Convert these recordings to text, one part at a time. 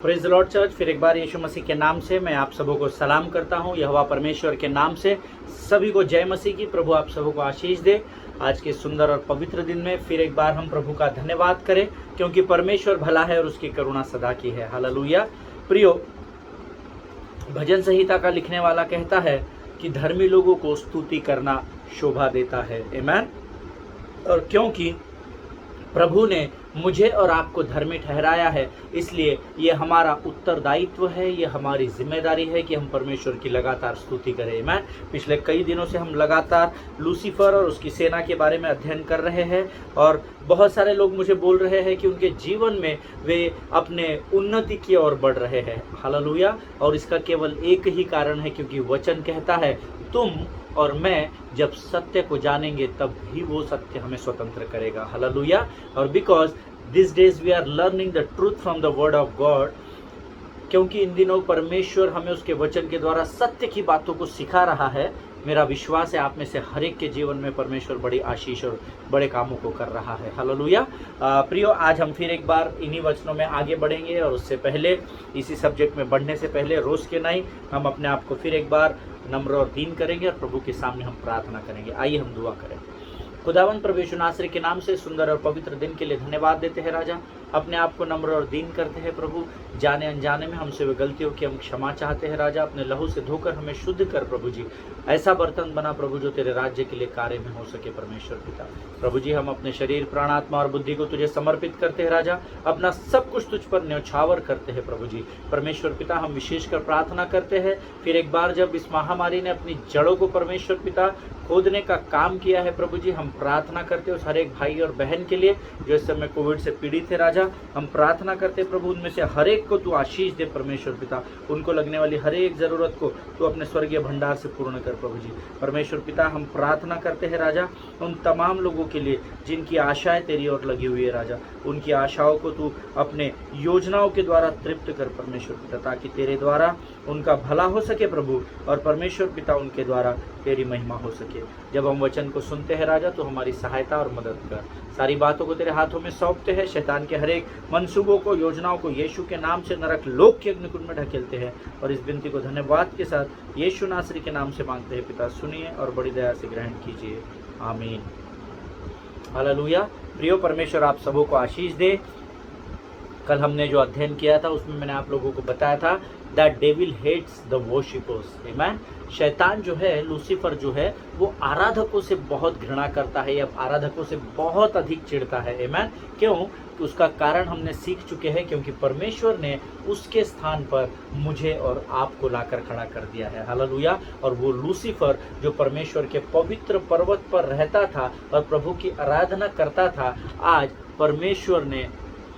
Praise the Lord church. फिर एक बार यीशु मसीह के नाम से मैं आप सबों को सलाम करता हूं। यहोवा परमेश्वर के नाम से सभी को जय मसीह की। प्रभु आप सबों को आशीष दे। आज के सुंदर और पवित्र दिन में फिर एक बार हम प्रभु का धन्यवाद करें, क्योंकि परमेश्वर भला है और उसकी करुणा सदा की है। हालेलुया। प्रियो, भजन संहिता का लिखने वाला कहता है कि धर्मी लोगों को स्तुति करना शोभा देता है। आमीन। और क्योंकि प्रभु ने मुझे और आपको धर्मी ठहराया है, इसलिए ये हमारा उत्तरदायित्व है, ये हमारी जिम्मेदारी है कि हम परमेश्वर की लगातार स्तुति करें। मैं पिछले कई दिनों से हम लगातार लूसीफर और उसकी सेना के बारे में अध्ययन कर रहे हैं, और बहुत सारे लोग मुझे बोल रहे हैं कि उनके जीवन में वे अपने उन्नति की ओर बढ़ रहे हैं। हालेलुया। और इसका केवल एक ही कारण है, क्योंकि वचन कहता है तुम और मैं जब सत्य को जानेंगे तब ही वो सत्य हमें स्वतंत्र करेगा। हालेलुया। और because this days we are learning the truth from the word of God, क्योंकि इन दिनों परमेश्वर हमें उसके वचन के द्वारा सत्य की बातों को सिखा रहा है। मेरा विश्वास है आप में से हर एक के जीवन में परमेश्वर बड़ी आशीष और बड़े कामों को कर रहा है। हालेलुया। प्रियो, आज हम फिर एक बार इन्हीं वचनों में आगे बढ़ेंगे, और उससे पहले, इसी सब्जेक्ट में बढ़ने से पहले, रोज के नहीं, हम अपने आप को फिर एक बार नम्र और दीन करेंगे और प्रभु के सामने हम प्रार्थना करेंगे। आइए हम दुआ करें। खुदावंद प्रभु यीशु नासरी के नाम से सुंदर और पवित्र दिन के लिए धन्यवाद देते हैं राजा। अपने आप को नम्र और दीन करते हैं प्रभु। जाने अनजाने में हमसे वे गलतियों की हम क्षमा चाहते हैं राजा। अपने लहू से धोकर हमें शुद्ध कर प्रभु जी। ऐसा बर्तन बना प्रभु जो तेरे राज्य के लिए कार्य में हो सके परमेश्वर पिता। प्रभु जी, हम अपने शरीर, प्राण, आत्मा और बुद्धि को तुझे समर्पित करते हैं राजा। अपना सब कुछ तुझ पर न्यौछावर करते हैं प्रभु जी। परमेश्वर पिता, हम विशेषकर प्रार्थना करते हैं फिर एक बार, जब इस महामारी ने अपनी जड़ों को परमेश्वर पिता खोदने का काम किया है प्रभु जी, हम प्रार्थना करते हैं उस हर एक भाई और बहन के लिए जो इस समय कोविड से पीड़ित है राजा। हम प्रार्थना करते हैं प्रभु, उनमें से हर एक को तू आशीष दे परमेश्वर पिता। उनको लगने वाली हर एक जरूरत को तू अपने स्वर्गीय भंडार से पूर्ण कर प्रभु जी। परमेश्वर पिता, हम प्रार्थना करते हैं राजा उन तमाम लोगों के लिए जिनकी आशाएं तेरी ओर लगी हुई है राजा। उनकी आशाओं को तू अपने योजनाओं के द्वारा तृप्त कर परमेश्वर पिता, ताकि तेरे द्वारा उनका भला हो सके प्रभु, और परमेश्वर पिता उनके द्वारा तेरी महिमा हो सके। जब हम वचन को सुनते हैं राजा, तो हमारी सहायता और मदद कर। सारी बातों को तेरे हाथों में सौंपते हैं। शैतान के हर एक मंसूबों को, योजनाओं को यीशु के नाम से नरक लोक के अग्निकुंड में ढकेलते हैं, और इस विनती को धन्यवाद के साथ यीशु नासरी के नाम से मांगते हैं पिता। सुनिए और बड़ी दया से ग्रहण कीजिए। आमीन। हालेलुया। प्रियो, परमेश्वर आप सबों को आशीष दे। कल हमने जो अध्ययन किया था उसमें मैंने आप लोगों को बताया था that devil hates the worshippers. आमीन। शैतान जो है, लूसीफर जो है, वो आराधकों से बहुत घृणा करता है, या आराधकों से बहुत अधिक चिढ़ता है। आमीन। क्यों? तो उसका कारण हमने सीख चुके हैं, क्योंकि परमेश्वर ने उसके स्थान पर मुझे और आपको लाकर खड़ा कर दिया है। हालेलुया। और वो लूसीफर जो परमेश्वर के पवित्र पर्वत पर रहता था और प्रभु की आराधना करता था, आज परमेश्वर ने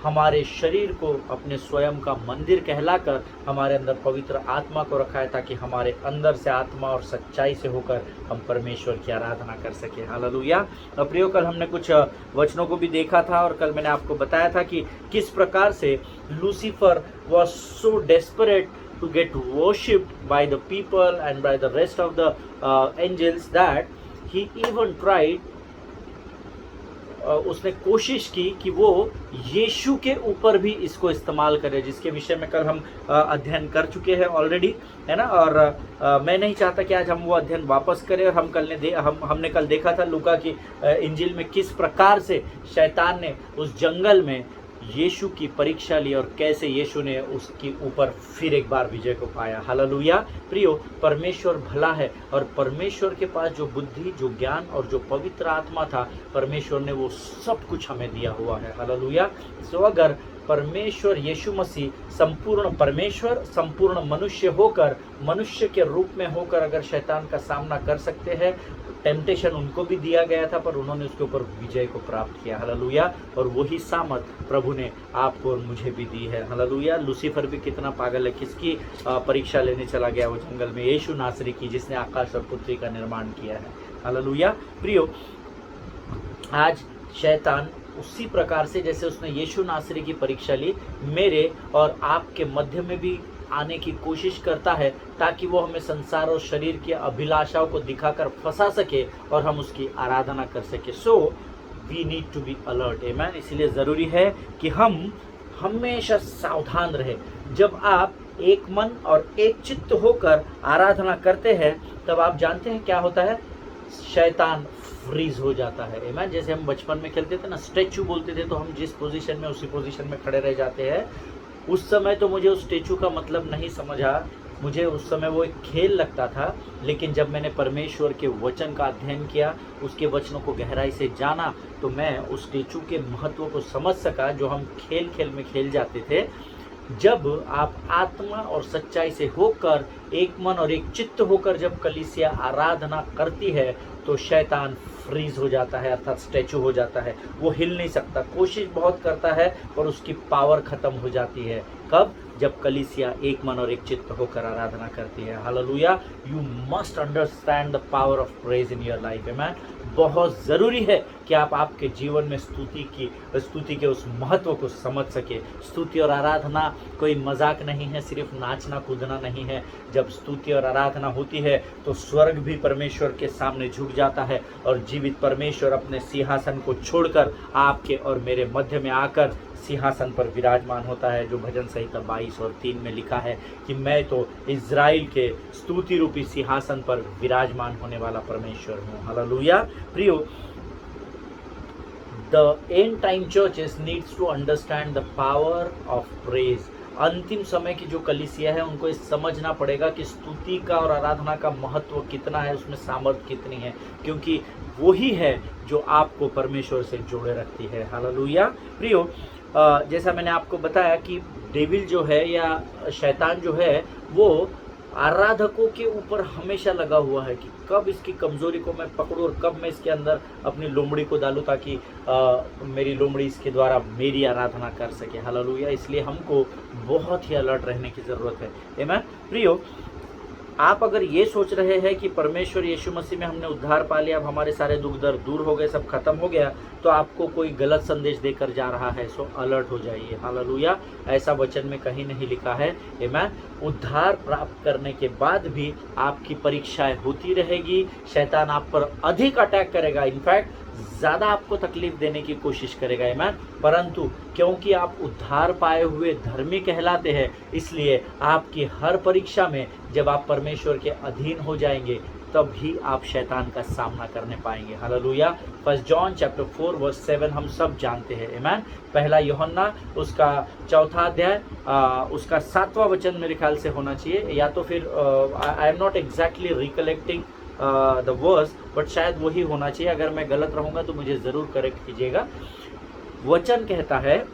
हमारे शरीर को अपने स्वयं का मंदिर कहलाकर हमारे अंदर पवित्र आत्मा को रखा है, ताकि हमारे अंदर से आत्मा और सच्चाई से होकर हम परमेश्वर की आराधना कर सके। हालेलुया। और प्रियो, कल हमने कुछ वचनों को भी देखा था, और कल मैंने आपको बताया था कि किस प्रकार से Lucifer was so desperate to get worshipped by the people and by the rest of the angels that he even tried, उसने कोशिश की कि वो यीशु के ऊपर भी इसको इस्तेमाल करे, जिसके विषय में कल हम अध्ययन कर चुके हैं ऑलरेडी, है ना। और मैं नहीं चाहता कि आज हम वो अध्ययन वापस करें। और हमने कल देखा था लूका की इंजील में किस प्रकार से शैतान ने उस जंगल में यीशु की परीक्षा ली, और कैसे यीशु ने उसके ऊपर फिर एक बार विजय को पाया। हालेलुया। प्रियो, परमेश्वर भला है, और परमेश्वर के पास जो बुद्धि, जो ज्ञान और जो पवित्र आत्मा था, परमेश्वर ने वो सब कुछ हमें दिया हुआ है। हालेलुया। सो अगर परमेश्वर यीशु मसीह संपूर्ण परमेश्वर, संपूर्ण मनुष्य होकर, मनुष्य के रूप में होकर अगर शैतान का सामना कर सकते हैं, टेम्पटेशन उनको भी दिया गया था, पर उन्होंने उसके ऊपर विजय को प्राप्त किया। हालेलुया। और वही सामत प्रभु ने आपको और मुझे भी दी है। हालेलुया। लूसीफर भी कितना पागल है, किसकी परीक्षा लेने चला गया वो जंगल में? यीशु नासरी की, जिसने आकाश और पृथ्वी का निर्माण किया है। हालेलुया। प्रियो, आज शैतान उसी प्रकार से जैसे उसने यीशु नासरी की परीक्षा ली, मेरे और आपके मध्य में भी आने की कोशिश करता है, ताकि वो हमें संसार और शरीर की अभिलाषाओं को दिखाकर फंसा सके और हम उसकी आराधना कर सके। So we need to be alert. आमीन। इसलिए ज़रूरी है कि हम हमेशा सावधान रहे। जब आप एक मन और एक चित्त होकर आराधना करते हैं तब आप जानते हैं क्या होता है, शैतान फ्रीज हो जाता है। आमीन। जैसे हम बचपन में खेलते थे ना, स्टैचू बोलते थे, तो हम जिस पोजीशन में उसी पोजीशन में खड़े रह जाते हैं। उस समय तो मुझे उस स्टैचू का मतलब नहीं समझा, मुझे उस समय वो एक खेल लगता था। लेकिन जब मैंने परमेश्वर के वचन का अध्ययन किया, उसके वचनों को गहराई से जाना, तो मैं उस स्टैचू के महत्व को समझ सका जो हम खेल खेल में खेल जाते थे। जब आप आत्मा और सच्चाई से होकर, एक मन और एक चित्त होकर जब कलीसिया आराधना करती है तो शैतान फ्रीज हो जाता है, अर्थात स्टैचू हो जाता है। वो हिल नहीं सकता, कोशिश बहुत करता है पर उसकी पावर खत्म हो जाती है। कब? जब कलीसिया एक मन और एक चित्त होकर आराधना करती है। Hallelujah. You must understand the power of praise in your life. आमीन। बहुत ज़रूरी है कि आप आपके जीवन में स्तुति के उस महत्व को समझ सके। स्तुति और आराधना कोई मजाक नहीं है, सिर्फ नाचना कूदना नहीं है। जब स्तुति और आराधना होती है तो स्वर्ग भी परमेश्वर के सामने झुक जाता है और जीवित परमेश्वर अपने सिंहासन को छोड़कर आपके और मेरे मध्य में आकर सिंहासन पर विराजमान होता है। जो भजन संहिता 22 और 3 में लिखा है कि मैं तो इज़राइल के स्तुति रूपी सिंहासन पर विराजमान होने वाला परमेश्वर हूँ। हालेलुया। प्रियो, the end time churches needs to understand the power of praise. अंतिम समय की जो कलीसिया है उनको ये समझना पड़ेगा कि स्तुति का और आराधना का महत्व कितना है, उसमें सामर्थ्य कितनी है, क्योंकि वही है जो आपको परमेश्वर से जोड़े रखती है। हालेलुया। प्रियो, जैसा मैंने आपको बताया कि डेविल जो है या शैतान जो है वो आराधकों के ऊपर हमेशा लगा हुआ है कि कब इसकी कमज़ोरी को मैं पकड़ूं और कब मैं इसके अंदर अपनी लोमड़ी को डालूं ताकि मेरी लोमड़ी इसके द्वारा मेरी आराधना कर सके। हालेलुया। इसलिए हमको बहुत ही अलर्ट रहने की ज़रूरत है। आमीन। प्रियो, आप अगर ये सोच रहे हैं कि परमेश्वर यीशु मसीह में हमने उद्धार पा लिया, अब हमारे सारे दुख दर्द दूर हो गए, सब खत्म हो गया, तो आपको कोई गलत संदेश देकर जा रहा है, सो अलर्ट हो जाइए। हालेलुया। ऐसा वचन में कहीं नहीं लिखा है। आमीन। उद्धार प्राप्त करने के बाद भी आपकी परीक्षाएं होती रहेगी, शैतान आप पर अधिक अटैक करेगा, इनफैक्ट ज़्यादा आपको तकलीफ देने की कोशिश करेगा। आमीन। परंतु क्योंकि आप उद्धार पाए हुए धर्मी कहलाते हैं, इसलिए आपकी हर परीक्षा में जब आप परमेश्वर के अधीन हो जाएंगे तब ही आप शैतान का सामना करने पाएंगे। हालेलुया। 1 जॉन चैप्टर 4 वर्स 7 हम सब जानते हैं। आमीन। पहला यूहन्ना उसका 4था अध्याय उसका 7वां वचन मेरे ख्याल से होना चाहिए, या तो फिर I am not exactly recollecting the verse, but शायद वही होना चाहिए। अगर मैं गलत रहूँगा तो मुझे ज़रूर करेक्ट कीजिएगा। वचन कहता है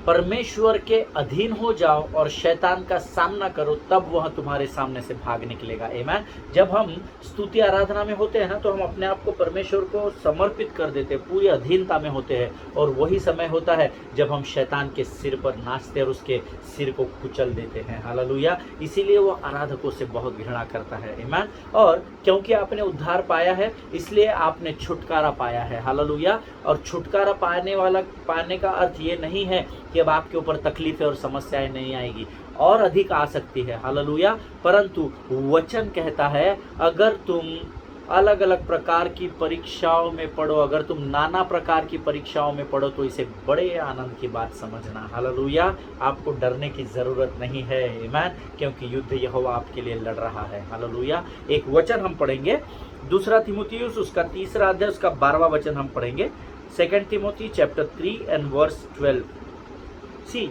परमेश्वर के अधीन हो जाओ और शैतान का सामना करो, तब वह तुम्हारे सामने से भाग निकलेगा। आमीन। जब हम स्तुति आराधना में होते हैं ना, तो हम अपने आप को परमेश्वर को समर्पित कर देते हैं, पूरी अधीनता में होते हैं, और वही समय होता है जब हम शैतान के सिर पर नाचते और उसके सिर को कुचल देते हैं। हालेलुया। इसीलिए वो आराधकों से बहुत घृणा करता है। आमीन। और क्योंकि आपने उद्धार पाया है इसलिए आपने छुटकारा पाया है। हालेलुया। और छुटकारा पाने का अर्थ ये नहीं है कि अब आपके ऊपर तकलीफें और समस्याएं नहीं आएगी, और अधिक आ सकती है। हालेलुया। परंतु वचन कहता है अगर तुम अलग अलग प्रकार की परीक्षाओं में पढ़ो, अगर तुम नाना प्रकार की परीक्षाओं में पढ़ो, तो इसे बड़े आनंद की बात समझना। हालेलुया। आपको डरने की ज़रूरत नहीं है। आमीन। क्योंकि युद्ध यहोवा आपके लिए लड़ रहा है। हालेलुया। एक वचन हम पढ़ेंगे, 2 तीमुथियुस उसका 3रा अध्याय उसका 12वां वचन हम पढ़ेंगे। 2 तिमोथी चैप्टर 3 एंड वर्स 12।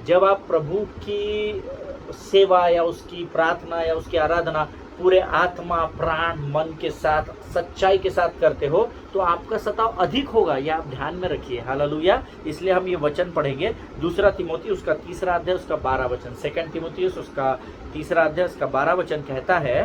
जब आप प्रभु की सेवा या उसकी प्रार्थना या उसकी आराधना पूरे आत्मा प्राण मन के साथ सच्चाई के साथ करते हो तो आपका सताव अधिक होगा, यह आप ध्यान में रखिए। हालेलुया। इसलिए हम ये वचन पढ़ेंगे, 2 तिमोथी उसका 3रा अध्याय उसका 12 वचन। 2 तिमोथी उसका 3रा अध्याय उसका 12 वचन कहता है,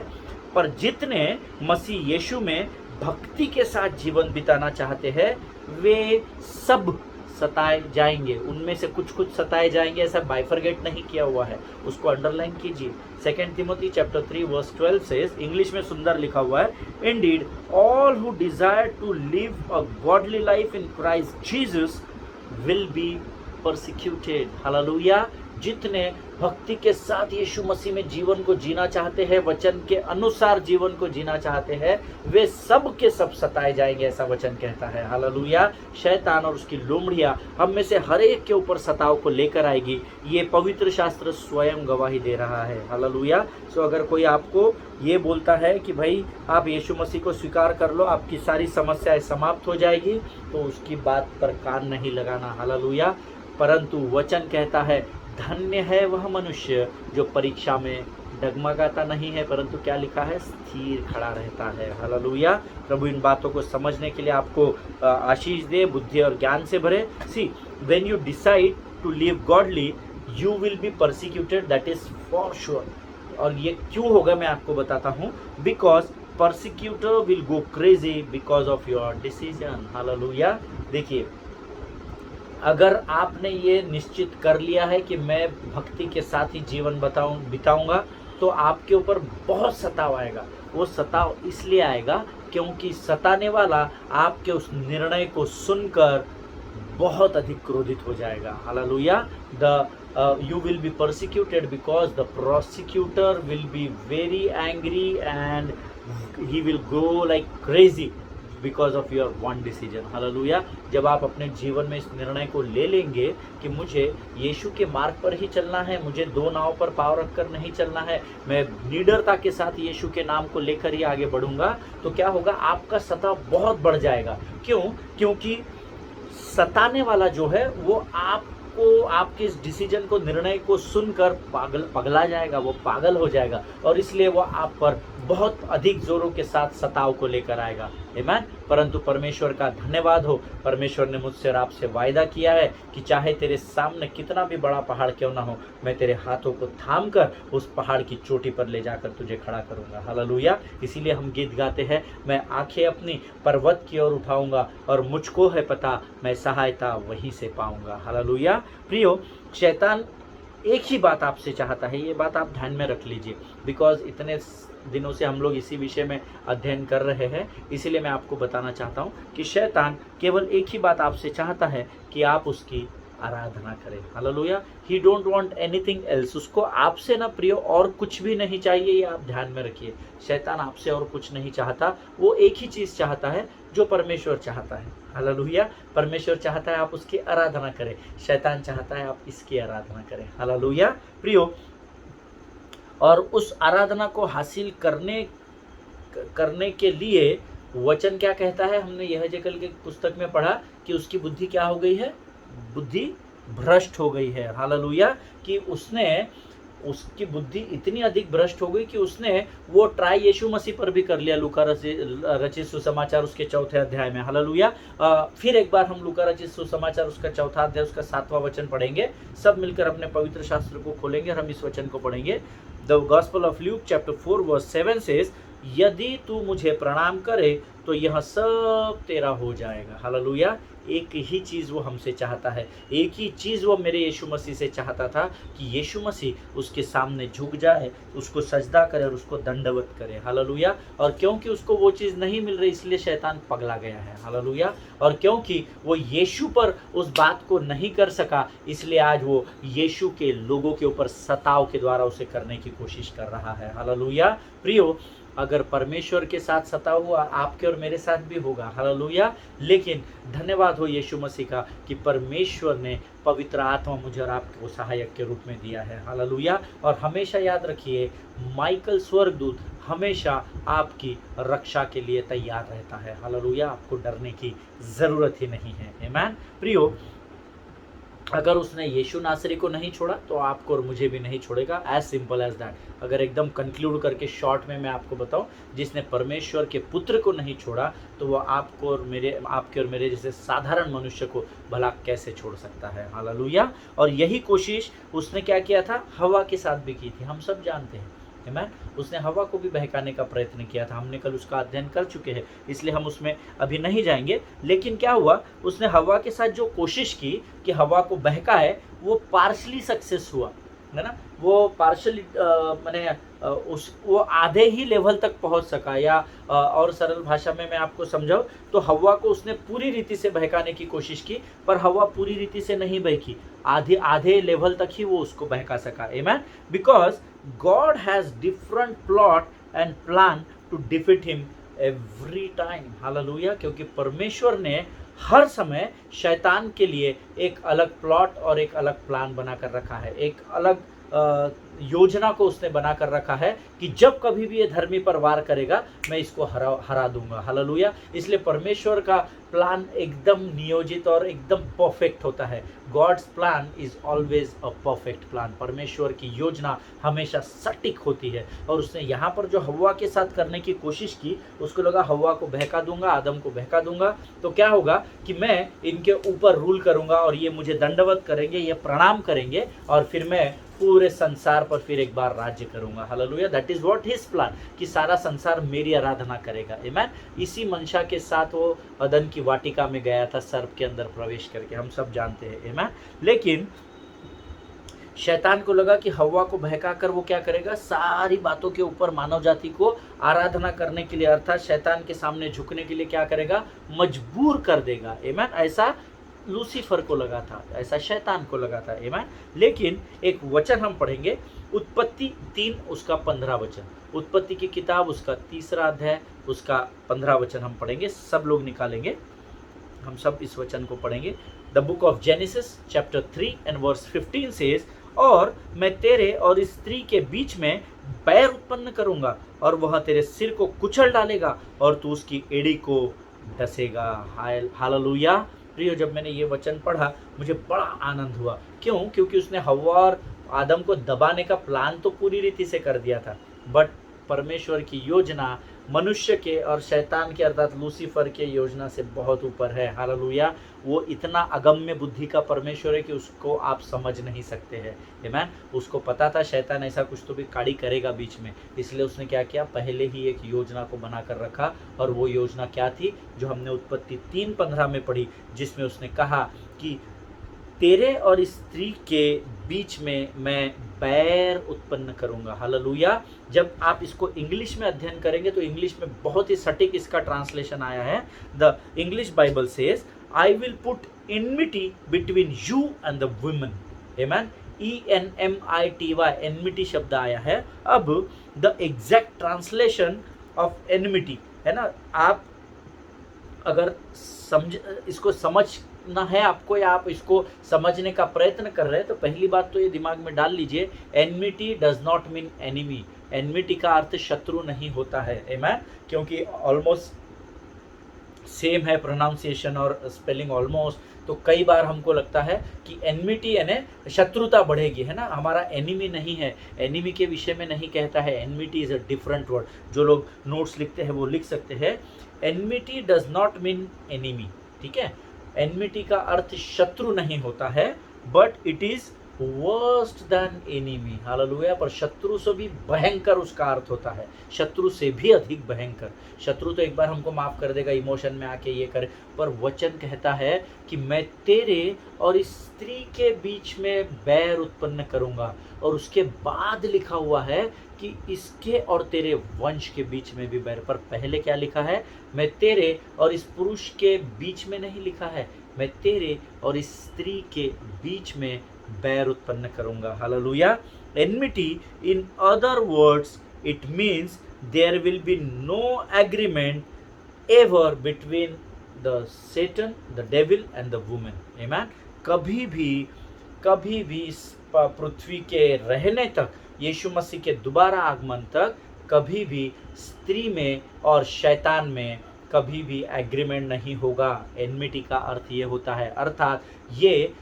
पर जितने मसीह यीशु में भक्ति के साथ जीवन बिताना चाहते हैं वे सब सताए जाएंगे। उनमें से कुछ कुछ सताए जाएंगे, ऐसा बाइफरगेट नहीं किया हुआ है, उसको अंडरलाइन कीजिए। 2 तिमोथी चैप्टर 3 वर्स 12 से इंग्लिश में सुंदर लिखा हुआ है, indeed all who desire to live a godly life in Christ Jesus will be persecuted. हालेलुया। जितने भक्ति के साथ यीशु मसीह में जीवन को जीना चाहते हैं, वचन के अनुसार जीवन को जीना चाहते हैं, वे सब के सब सताए जाएंगे, ऐसा वचन कहता है। हालेलुया। शैतान और उसकी लोमड़ियां हम में से हर एक के ऊपर सताव को लेकर आएगी, ये पवित्र शास्त्र स्वयं गवाही दे रहा है। हालेलुया। सो अगर कोई आपको ये बोलता है कि भाई आप यीशु मसीह को स्वीकार कर लो, आपकी सारी समस्याएं समाप्त हो जाएगी, तो उसकी बात पर कान नहीं लगाना। हालेलुया। परंतु वचन कहता है धन्य है वह मनुष्य जो परीक्षा में डगमगाता नहीं है, परंतु क्या लिखा है, स्थिर खड़ा रहता है। हालेलुया। प्रभु इन बातों को समझने के लिए आपको आशीष दे, बुद्धि और ज्ञान से भरे। See, when you decide to live godly you will be persecuted, that is for sure. और ये क्यों होगा मैं आपको बताता हूँ। Because persecutor will go crazy because of your decision. Hallelujah. देखिए, अगर आपने ये निश्चित कर लिया है कि मैं भक्ति के साथ ही जीवन बिताऊंगा, तो आपके ऊपर बहुत सताव आएगा। वो सताव इसलिए आएगा क्योंकि सताने वाला आपके उस निर्णय को सुनकर बहुत अधिक क्रोधित हो जाएगा। Hallelujah. You will be persecuted because the prosecutor will be very angry and he will go like crazy because of your one decision. Hallelujah. जब आप अपने जीवन में इस निर्णय को ले लेंगे कि मुझे यीशु के मार्ग पर ही चलना है, मुझे दो नाव पर पाँव रखकर नहीं चलना है, मैं निडरता के साथ यीशु के नाम को लेकर ही आगे बढ़ूंगा, तो क्या होगा, आपका सताव बहुत बढ़ जाएगा। क्यों? क्योंकि सताने वाला जो है वो आपके इस डिसीजन को, निर्णय को सुनकर पगला जाएगा, वो पागल हो जाएगा, और इसलिए वो आप पर बहुत अधिक जोरों के साथ सताव को लेकर आएगा। आमीन। परंतु परमेश्वर का धन्यवाद हो, परमेश्वर ने मुझसे और आपसे वायदा किया है कि चाहे तेरे सामने कितना भी बड़ा पहाड़ क्यों ना हो, मैं तेरे हाथों को थाम कर उस पहाड़ की चोटी पर ले जाकर तुझे खड़ा करूंगा। हालेलुया। इसीलिए हम गीत गाते हैं, मैं आंखें अपनी पर्वत की ओर उठाऊंगा और मुझको है पता मैं सहायता वहीं से पाऊंगा। हालेलुया। प्रियो, शैतान एक ही बात आपसे चाहता है, ये बात आप ध्यान में रख लीजिए। बिकॉज इतने दिनों से हम लोग इसी विषय में अध्ययन कर रहे हैं, इसीलिए मैं आपको बताना चाहता हूँ कि शैतान केवल एक ही बात आपसे चाहता है कि आप उसकी आराधना करें। Hallelujah. He don't want anything else. उसको आपसे ना प्रियो और कुछ भी नहीं चाहिए, ये आप ध्यान में रखिए। शैतान आपसे और कुछ नहीं चाहता, वो एक ही चीज़ चाहता है जो परमेश्वर चाहता है। हालेलुया। परमेश्वर चाहता है आप उसकी आराधना करें, शैतान चाहता है आप इसकी आराधना करें। हालेलुया। प्रियो, और उस आराधना को हासिल करने के लिए वचन क्या कहता है, हमने यहेजकेल की पुस्तक में पढ़ा कि उसकी बुद्धि क्या हो गई है, बुद्धि भ्रष्ट हो गई है। हालेलुया। कि उसकी बुद्धि इतनी अधिक भ्रष्ट हो गई कि उसने वो ट्राई यीशु मसीह पर भी कर लिया। लूका रचित सुसमाचार उसके 4 अध्याय में। हालेलुया। फिर एक बार हम लूका रचित सुसमाचार उसका 4 अध्याय उसका 7वां वचन पढ़ेंगे। सब मिलकर अपने पवित्र शास्त्र को खोलेंगे और हम इस वचन को पढ़ेंगे। The gospel of Luke chapter 4 verse 7 says, यदि तू मुझे प्रणाम करे तो यह सब तेरा हो जाएगा। हालेलुया। एक ही चीज़ वो हमसे चाहता है, एक ही चीज़ वो मेरे यीशु मसीह से चाहता था कि यीशु मसीह उसके सामने झुक जाए, उसको सजदा करे और उसको दंडवत करे। हालेलुया। और क्योंकि उसको वो चीज़ नहीं मिल रही, इसलिए शैतान पगला गया है। हालेलुया। और क्योंकि वो यीशु पर उस बात को नहीं कर सका, इसलिए आज वो यीशु के लोगों के ऊपर सताव के द्वारा उसे करने की कोशिश कर रहा है। हालेलुया। प्रियो, अगर परमेश्वर के साथ सताव हुआ, आपके और मेरे साथ भी होगा। हालेलुया। लेकिन धन्यवाद हो यीशु मसीह का कि परमेश्वर ने पवित्र आत्मा मुझे और आपको सहायक के रूप में दिया है। हालेलुया। और हमेशा याद रखिए, माइकल स्वर्गदूत हमेशा आपकी रक्षा के लिए तैयार रहता है। हालेलुया। आपको डरने की ज़रूरत ही नहीं है। आमीन। प्रियो, अगर उसने यीशु नासरी को नहीं छोड़ा तो आपको और मुझे भी नहीं छोड़ेगा। As simple as that. अगर एकदम कंक्लूड करके शॉर्ट में मैं आपको बताऊं, जिसने परमेश्वर के पुत्र को नहीं छोड़ा तो वो आपके और मेरे जैसे साधारण मनुष्य को भला कैसे छोड़ सकता है। हालेलुया। और यही कोशिश उसने क्या किया था, हवा के साथ भी की थी, हम सब जानते हैं। उसने हवा को भी बहकाने का प्रयत्न किया था, हमने कल उसका अध्ययन कर चुके हैं, इसलिए हम उसमें अभी नहीं जाएंगे। लेकिन क्या हुआ, उसने हवा के साथ जो कोशिश की कि हवा को बहकाए, वो पार्शली सक्सेस हुआ। है ना, वो पार्शली मैंने वो आधे ही लेवल तक पहुंच सका, या और सरल भाषा में मैं आपको समझाऊं तो हव्वा को उसने पूरी रीति से बहकाने की कोशिश की, पर हव्वा पूरी रीति से नहीं बहकी, आधे आधे लेवल तक ही वो उसको बहका सका। Amen. Because God has different plot and plan to defeat him every time. Hallelujah. क्योंकि परमेश्वर ने हर समय शैतान के लिए एक अलग प्लॉट और एक अलग प्लान बनाकर रखा है, एक अलग योजना को उसने बनाकर रखा है कि जब कभी भी ये धर्मी पर वार करेगा मैं इसको हरा दूंगा। हालेलुया। इसलिए परमेश्वर का प्लान एकदम नियोजित और एकदम परफेक्ट होता है। God's plan is always a perfect plan. परमेश्वर की योजना हमेशा सटीक होती है। और उसने यहाँ पर जो हव्वा के साथ करने की कोशिश की, उसको लगा हव्वा को बहका दूंगा, आदम को बहका दूंगा तो क्या होगा कि मैं इनके ऊपर रूल करूंगा और ये मुझे दंडवत करेंगे, ये प्रणाम करेंगे और फिर मैं पूरे संसार पर फिर एक बार राज्य करूंगा। Hallelujah. That is what his plan, कि सारा संसार मेरी आराधना करेगा। आमेन। इसी मंशा के साथ वो अदन की वाटिका में गया था, सर्प के अंदर प्रवेश करके, हम सब जानते हैं। आमेन। लेकिन शैतान को लगा कि हव्वा को बहकाकर वो क्या करेगा, सारी बातों के ऊपर मानव जाति को आराधना करने के लिए, अर्थात शैतान के सामने झुकने के लिए क्या करेगा, मजबूर कर देगा। आमेन। ऐसा लूसीफर को लगा था, ऐसा शैतान को लगा था। आमेन। लेकिन एक वचन हम पढ़ेंगे, उत्पत्ति 3 उसका 15 वचन, उत्पत्ति की किताब उसका 3रा अध्याय उसका 15 वचन हम पढ़ेंगे, सब लोग निकालेंगे, हम सब इस वचन को पढ़ेंगे। The book of Genesis chapter 3 and verse 15 says, और मैं तेरे और इस स्त्री के बीच में बैर उत्पन्न करूंगा और वह तेरे सिर को कुचल डालेगा और तू उसकी एड़ी को डसेगा। हालेलुया। प्रियो, जब मैंने ये वचन पढ़ा मुझे बड़ा आनंद हुआ। क्यों? क्योंकि उसने हव्वा और आदम को दबाने का प्लान तो पूरी रीति से कर दिया था, बट परमेश्वर की योजना मनुष्य के और शैतान के अर्थात लूसीफर के योजना से बहुत ऊपर है। हालेलुया। वो इतना अगम्य बुद्धि का परमेश्वर है कि उसको आप समझ नहीं सकते हैं। आमेन। उसको पता था शैतान ऐसा कुछ तो भी काड़ी करेगा बीच में, इसलिए उसने क्या किया, पहले ही एक योजना को बनाकर रखा। और वो योजना क्या थी, जो हमने उत्पत्ति 3:15 में पढ़ी, जिसमें उसने कहा कि तेरे और इस स्त्री के बीच में मैं बैर उत्पन्न करूंगा। हालेलुया। जब आप इसको इंग्लिश में अध्ययन करेंगे तो इंग्लिश में बहुत ही सटीक इसका ट्रांसलेशन आया है। The English Bible says, I will put enmity between you and the woman. Amen. ENMITY, enmity शब्द आया है। अब the exact translation of enmity है ना, आप अगर इसको समझना है आपको, या आप इसको समझने का प्रयत्न कर रहे हैं, तो पहली बात तो ये दिमाग में डाल लीजिए, enmity does not mean enemy. Enmity का अर्थ शत्रु नहीं होता है। आमेन। क्योंकि ऑलमोस्ट सेम है प्रोनाउंसिएशन और स्पेलिंग ऑलमोस्ट, तो कई बार हमको लगता है कि एनमिटी यानी शत्रुता बढ़ेगी, है ना, हमारा एनिमी नहीं है, एनिमी के विषय में नहीं कहता है। Enmity is a different word. जो लोग नोट्स लिखते हैं वो लिख सकते हैं, enmity does not mean enemy. ठीक है, एनमिटी का अर्थ शत्रु नहीं होता है, but it is worst then enemy. Hallelujah. पर शत्रु से भी भयंकर उसका अर्थ होता है, शत्रु से भी अधिक भयंकर। शत्रु तो एक बार हमको माफ कर देगा, इमोशन में आके ये करे, पर वचन कहता है कि मैं तेरे और इस स्त्री के बीच में बैर उत्पन्न करूंगा। और उसके बाद लिखा हुआ है कि इसके और तेरे वंश के बीच में भी बैर। पर पहले क्या लिखा है, मैं तेरे और इस पुरुष के बीच में नहीं लिखा है, मैं तेरे और इस स्त्री के बीच में बैर उत्पन्न करूंगा। Hallelujah. Enmity in other words it means there will be no agreement ever between the Satan, the devil and the woman. Amen. कभी भी इस पृथ्वी के रहने तक, यीशु मसीह के दोबारा आगमन तक, कभी भी स्त्री में और शैतान में कभी भी एग्रीमेंट नहीं होगा। एनमिटी का अर्थ ये होता है, अर्थात ये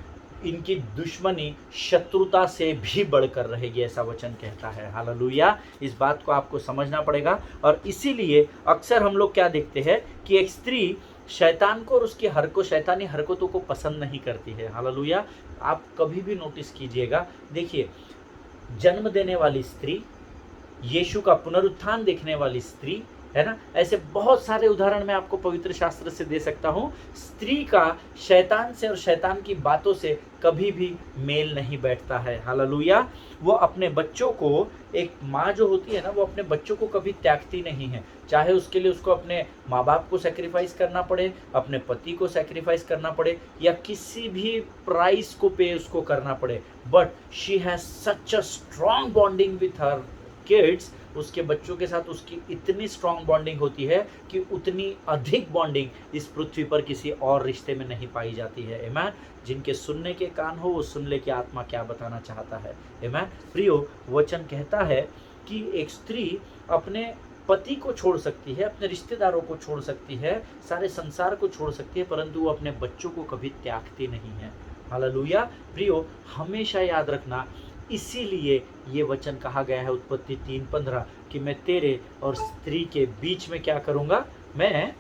इनकी दुश्मनी शत्रुता से भी बढ़कर रहेगी, ऐसा वचन कहता है। हालेलुया। इस बात को आपको समझना पड़ेगा। और इसीलिए अक्सर हम लोग क्या देखते हैं कि एक स्त्री शैतान को और उसकी शैतानी हरकतों को पसंद नहीं करती है। हालेलुया। आप कभी भी नोटिस कीजिएगा, देखिए, जन्म देने वाली स्त्री, यीशु का पुनरुत्थान देखने वाली स्त्री, है ना। ऐसे बहुत सारे उदाहरण मैं आपको पवित्र शास्त्र से दे सकता हूँ। स्त्री का शैतान से और शैतान की बातों से कभी भी मेल नहीं बैठता है। हालेलुया। वो अपने बच्चों को, एक माँ जो होती है ना, वो अपने बच्चों को कभी त्यागती नहीं है, चाहे उसके लिए उसको अपने माँ बाप को सेक्रीफाइस करना पड़े, अपने पति को सेक्रीफाइस करना पड़े, या किसी भी प्राइस को पे उसको करना पड़े, but she has such a strong bonding with her kids. उसके बच्चों के साथ उसकी इतनी स्ट्रॉन्ग बॉन्डिंग होती है कि उतनी अधिक बॉन्डिंग इस पृथ्वी पर किसी और रिश्ते में नहीं पाई जाती है। आमीन। जिनके सुनने के कान हो वो सुन ले कि आत्मा क्या बताना चाहता है। आमीन। प्रियो, वचन कहता है कि एक स्त्री अपने पति को छोड़ सकती है, अपने रिश्तेदारों को छोड़ सकती है, सारे संसार को छोड़ सकती है, परंतु वो अपने बच्चों को कभी त्यागती नहीं है। हालेलुया। प्रियो, हमेशा याद रखना, इसीलिए ये वचन कहा गया है उत्पत्ति 3:15 कि मैं तेरे और स्त्री के बीच में क्या करूंगा, मैं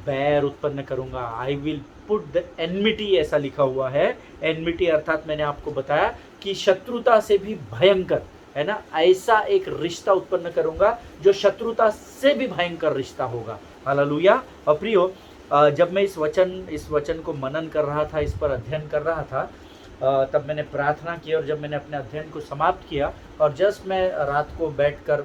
बैर उत्पन्न करूंगा। I will put the enmity, ऐसा लिखा हुआ है। एनमिटी अर्थात मैंने आपको बताया कि शत्रुता से भी भयंकर, है ना, ऐसा एक रिश्ता उत्पन्न करूंगा जो शत्रुता से भी भयंकर रिश्ता होगा। हालेलुया। और प्रियो, जब मैं इस वचन को मनन कर रहा था, इस पर अध्ययन कर रहा था, तब मैंने प्रार्थना की, और जब मैंने अपने अध्ययन को समाप्त किया और जस्ट मैं रात को बैठकर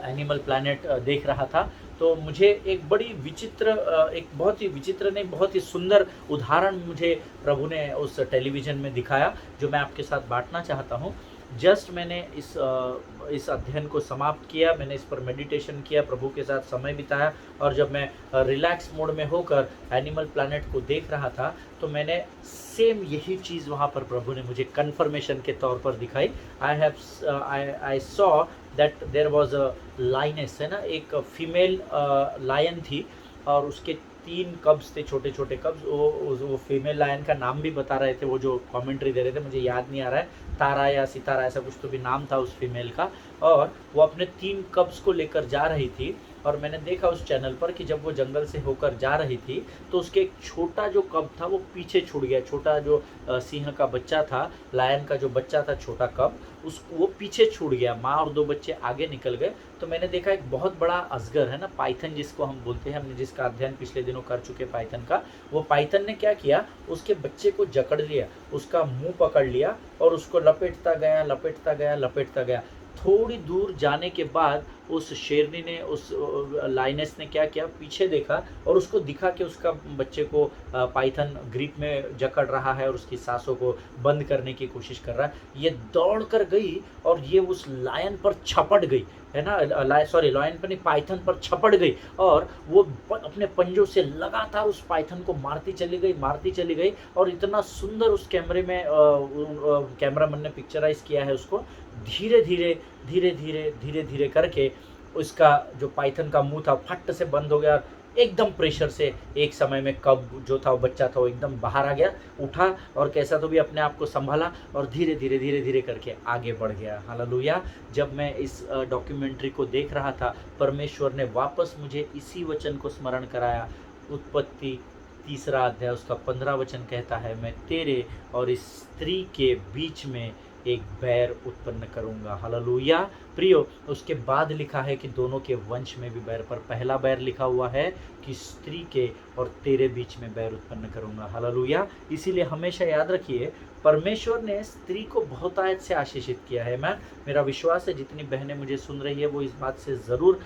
एनिमल प्लैनेट देख रहा था, तो मुझे एक बड़ी विचित्र, एक बहुत ही विचित्र नहीं, बहुत ही सुंदर उदाहरण मुझे प्रभु ने उस टेलीविज़न में दिखाया, जो मैं आपके साथ बांटना चाहता हूँ। जस्ट मैंने इस अध्ययन को समाप्त किया, मैंने इस पर मेडिटेशन किया, प्रभु के साथ समय बिताया, और जब मैं रिलैक्स मोड में होकर एनिमल प्लैनेट को देख रहा था, तो मैंने सेम यही चीज़ वहाँ पर प्रभु ने मुझे कन्फर्मेशन के तौर पर दिखाई। I saw that there was a lioness, है ना, एक फीमेल लायन थी, और उसके 3 कब्स थे, छोटे छोटे कब्स। वो फीमेल लायन का नाम भी बता रहे थे, वो जो कमेंट्री दे रहे थे, मुझे याद नहीं आ रहा है, तारा या सितारा ऐसा कुछ तो भी नाम था उस फीमेल का। और वो अपने 3 कब्स को लेकर जा रही थी, और मैंने देखा उस चैनल पर कि जब वो जंगल से होकर जा रही थी, तो उसके एक छोटा जो कब था वो पीछे छूट गया। छोटा जो सिंह का बच्चा था, लायन का जो बच्चा था, छोटा कब, वो पीछे छूट गया। माँ और 2 बच्चे आगे निकल गए। तो मैंने देखा एक बहुत बड़ा अजगर, है ना, पाइथन जिसको हम बोलते हैं, हमने जिसका अध्ययन पिछले दिनों कर चुके पाइथन का, वो पाइथन ने क्या किया, उसके बच्चे को जकड़ लिया, उसका मुंह पकड़ लिया, और उसको लपेटता गया, लपेटता गया, लपेटता गया। थोड़ी दूर जाने के बाद उस शेरनी ने, उस लाइनेस ने क्या किया, पीछे देखा, और उसको दिखा कि उसका बच्चे को पाइथन ग्रिप में जकड़ रहा है और उसकी सांसों को बंद करने की कोशिश कर रहा है। ये दौड़ कर गई और ये उस लायन पर छपट गई, है ना, लायन पर नहीं, पाइथन पर छपट गई, और वो अपने पंजों से लगातार उस पाइथन को मारती चली गई, मारती चली गई। और इतना सुंदर उस कैमरे में कैमरामैन ने पिक्चराइज किया है उसको, धीरे धीरे धीरे धीरे धीरे धीरे करके उसका जो पाइथन का मुंह था फट से बंद हो गया, एकदम प्रेशर से एक समय में कब जो था, वो बच्चा था, वो एकदम बाहर आ गया, उठा और कैसा तो भी अपने आप को संभाला, और धीरे धीरे धीरे धीरे करके आगे बढ़ गया। हालेलुया। जब मैं इस डॉक्यूमेंट्री को देख रहा था, परमेश्वर ने वापस मुझे इसी वचन को स्मरण कराया। उत्पत्ति 3 अध्याय उसका 15 वचन कहता है, मैं तेरे और इस स्त्री के बीच में एक बैर उत्पन्न करूंगा। हालेलुया। प्रियो, उसके बाद लिखा है कि दोनों के वंश में भी बैर, पर पहला बैर लिखा हुआ है कि स्त्री के और तेरे बीच में बैर उत्पन्न करूंगा। हालेलुया। इसीलिए हमेशा याद रखिए, परमेश्वर ने स्त्री को बहुतायत से आशीषित किया है। मेरा विश्वास है जितनी बहनें मुझे सुन रही है वो इस बात से ज़रूर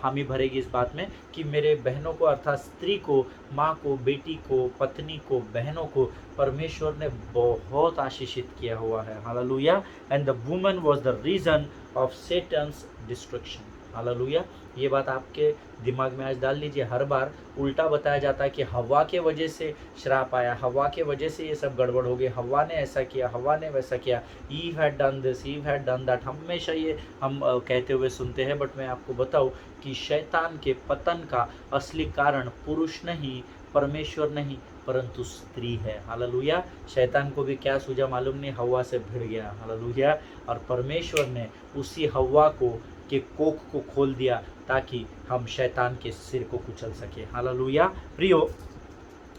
हामी भरेगी इस बात में कि मेरे बहनों को, अर्थात स्त्री को, माँ को, बेटी को, पत्नी को, बहनों को परमेश्वर ने बहुत आशीषित किया हुआ है। हालेलुया। And the woman was the reason of Satan's destruction. हालेलुया। ये बात आपके दिमाग में आज डाल लीजिए। हर बार उल्टा बताया जाता है कि हवा के वजह से श्राप आया, हवा के वजह से ये सब गड़बड़ हो गई, हवा ने ऐसा किया, हवा ने वैसा किया, Eve had done this, Eve had done that. हमेशा ये हम कहते हुए सुनते हैं, बट मैं आपको बताऊं कि शैतान के पतन का असली कारण पुरुष नहीं, परमेश्वर नहीं, परंतु स्त्री है। हालेलुया। शैतान को भी क्या सूझा मालूम नहीं, हवा से भिड़ गया। हालेलुया। और परमेश्वर ने उसी हवा को के कोख को खोल दिया ताकि हम शैतान के सिर को कुचल सके। हालेलुया। प्रियो,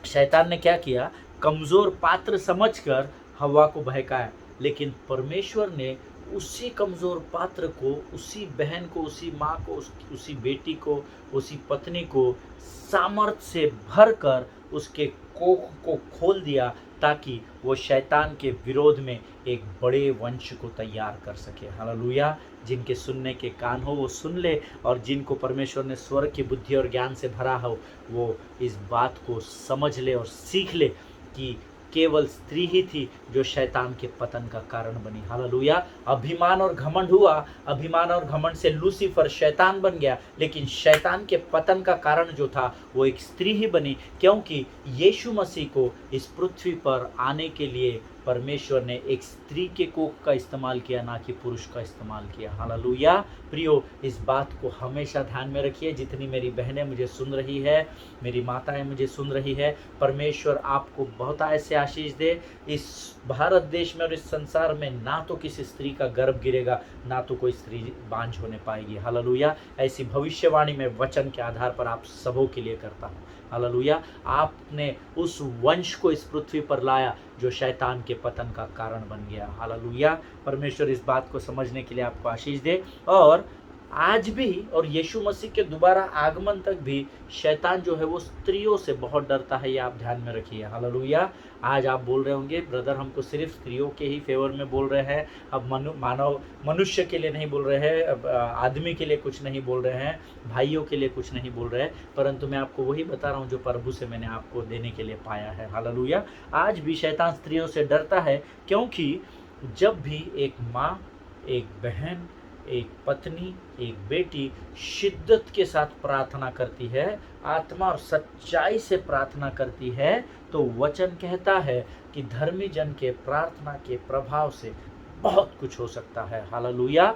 शैतान ने क्या किया, कमज़ोर पात्र समझकर हवा को बहकाया, लेकिन परमेश्वर ने उसी कमज़ोर पात्र को, उसी बहन को, उसी माँ को, उसी बेटी को, उसी पत्नी को सामर्थ्य से भरकर उसके कोख को खोल दिया, ताकि वो शैतान के विरोध में एक बड़े वंश को तैयार कर सके। हालेलुया। जिनके सुनने के कान हो वो सुन ले, और जिनको परमेश्वर ने स्वर्ग की बुद्धि और ज्ञान से भरा हो वो इस बात को समझ ले और सीख ले कि केवल स्त्री ही थी जो शैतान के पतन का कारण बनी। हालेलुया। अभिमान और घमंड हुआ, अभिमान और घमंड से लूसीफर शैतान बन गया, लेकिन शैतान के पतन का कारण जो था वो एक स्त्री ही बनी, क्योंकि यीशु मसीह को इस पृथ्वी पर आने के लिए परमेश्वर ने एक स्त्री के कोख का इस्तेमाल किया, ना कि पुरुष का इस्तेमाल किया। हालेलुया। प्रियो, इस बात को हमेशा ध्यान में रखिए। जितनी मेरी बहनें मुझे सुन रही है, मेरी माताएं मुझे सुन रही है, परमेश्वर आपको बहुत ऐसे आशीष दे। इस भारत देश में और इस संसार में ना तो किसी स्त्री का गर्भ गिरेगा, ना तो कोई स्त्री बांझ होने पाएगी। हालेलुया। ऐसी भविष्यवाणी में वचन के आधार पर आप सबों के लिए करता हूँ। हालेलुया। आपने उस वंश को इस पृथ्वी पर लाया जो शैतान के पतन का कारण बन गया। हालेलुया। परमेश्वर इस बात को समझने के लिए आपको आशीष दे। और आज भी और यीशु मसीह के दोबारा आगमन तक भी शैतान जो है वो स्त्रियों से बहुत डरता है, ये आप ध्यान में रखिए। हालेलुया। आज आप बोल रहे होंगे, ब्रदर हमको सिर्फ स्त्रियों के ही फेवर में बोल रहे हैं, अब मनुष्य के लिए नहीं बोल रहे हैं, अब आदमी के लिए कुछ नहीं बोल रहे हैं, भाइयों के लिए कुछ नहीं बोल रहे हैं, परंतु मैं आपको वही बता रहा हूँ जो प्रभु से मैंने आपको देने के लिए पाया है। हालेलुया। आज भी शैतान स्त्रियों से डरता है, क्योंकि जब भी एक माँ, एक बहन, एक पत्नी, एक बेटी शिद्दत के साथ प्रार्थना करती है, आत्मा और सच्चाई से प्रार्थना करती है, तो वचन कहता है कि धर्मी जन के प्रार्थना के प्रभाव से बहुत कुछ हो सकता है। हालेलुया।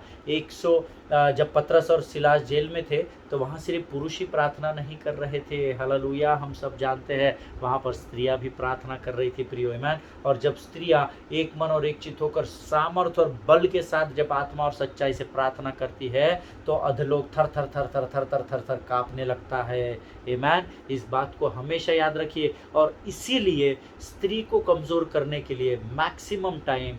जब पतरस और सिलास जेल में थे तो वहाँ सिर्फ पुरुष ही प्रार्थना नहीं कर रहे थे। हालेलुया। हम सब जानते हैं वहाँ पर स्त्रियाँ भी प्रार्थना कर रही थी, प्रियो आमेन। और जब स्त्रियाँ एक मन और एक चित्त होकर सामर्थ्य और बल के साथ जब आत्मा और सच्चाई से प्रार्थना करती है तो अधलोक थर थर थर थर थर थर थर थर काँपने लगता है। आमेन। इस बात को हमेशा याद रखिए। और इसीलिए स्त्री को कमज़ोर करने के लिए मैक्सिमम टाइम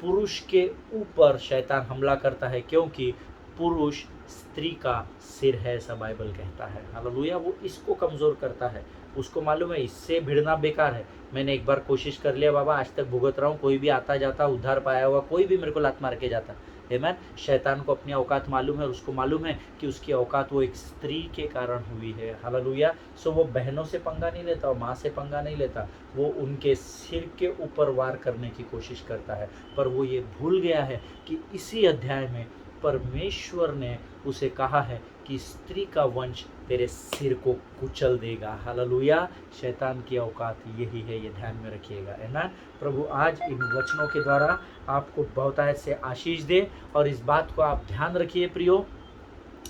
पुरुष के ऊपर शैतान हमला करता है, क्योंकि पुरुष स्त्री का सिर है, ऐसा बाइबल कहता है। हालेलुया। वो इसको कमज़ोर करता है, उसको मालूम है इससे भिड़ना बेकार है। मैंने एक बार कोशिश कर लिया बाबा, आज तक भुगत रहा हूँ, कोई भी आता जाता उद्धार पाया हुआ कोई भी मेरे को लात मार के जाता। आमेन। शैतान को अपनी औकात मालूम है और उसको मालूम है कि उसकी औकात वो एक स्त्री के कारण हुई है। हालेलुया। सो वो बहनों से पंगा नहीं लेता और माँ से पंगा नहीं लेता, वो उनके सिर के ऊपर वार करने की कोशिश करता है। पर वो ये भूल गया है कि इसी अध्याय में परमेश्वर ने उसे कहा है कि स्त्री का वंश तेरे सिर को कुचल देगा। हालेलुया। शैतान की औकात यही है, ये ध्यान में रखिएगा। आमीन। प्रभु आज इन वचनों के द्वारा आपको बहुत ऐसे आशीष दे, और इस बात को आप ध्यान रखिए प्रियो।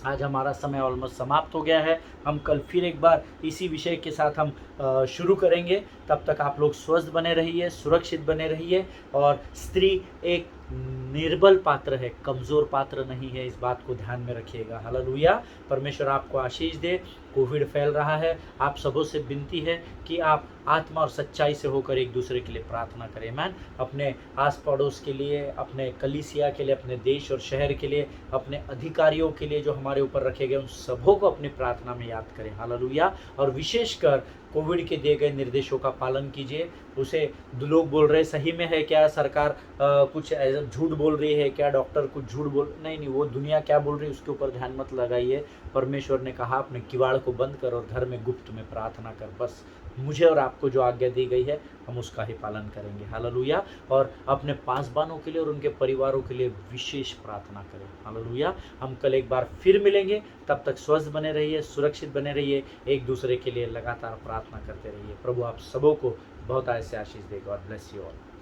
आज हमारा समय ऑलमोस्ट समाप्त हो गया है। हम कल फिर एक बार इसी विषय के साथ हम शुरू करेंगे। तब तक आप लोग स्वस्थ बने रहिए, सुरक्षित बने रहिए। और स्त्री एक निर्बल पात्र है, कमज़ोर पात्र नहीं है, इस बात को ध्यान में रखिएगा। हालेलुया। परमेश्वर आपको आशीष दे। कोविड फैल रहा है, आप सबों से विनती है कि आप आत्मा और सच्चाई से होकर एक दूसरे के लिए प्रार्थना करें। मैन अपने आस पड़ोस के लिए, अपने कलीसिया के लिए, अपने देश और शहर के लिए, अपने अधिकारियों के लिए जो हमारे ऊपर रखे गए, उन सबों को अपनी प्रार्थना में याद करें। हालेलुया। और विशेषकर कोविड के दिए गए निर्देशों का पालन कीजिए। उसे लोग बोल रहे सही में है क्या, सरकार कुछ झूठ बोल रही है क्या, डॉक्टर कुछ झूठ बोल, नहीं, वो दुनिया क्या बोल रही है उसके ऊपर ध्यान मत लगाइए। परमेश्वर ने कहा अपने किवाड़ को बंद कर और घर में गुप्त में प्रार्थना कर। बस मुझे और आपको जो आज्ञा दी गई है हम उसका ही पालन करेंगे। हालेलुया। और अपने पासबानों के लिए और उनके परिवारों के लिए विशेष प्रार्थना करें। हालेलुया। हम कल एक बार फिर मिलेंगे, तब तक स्वस्थ बने रहिए, सुरक्षित बने रहिए, एक दूसरे के लिए लगातार प्रार्थना करते रहिए। प्रभु आप सबों को बहुत ऐसे आशीष दे। God bless you all.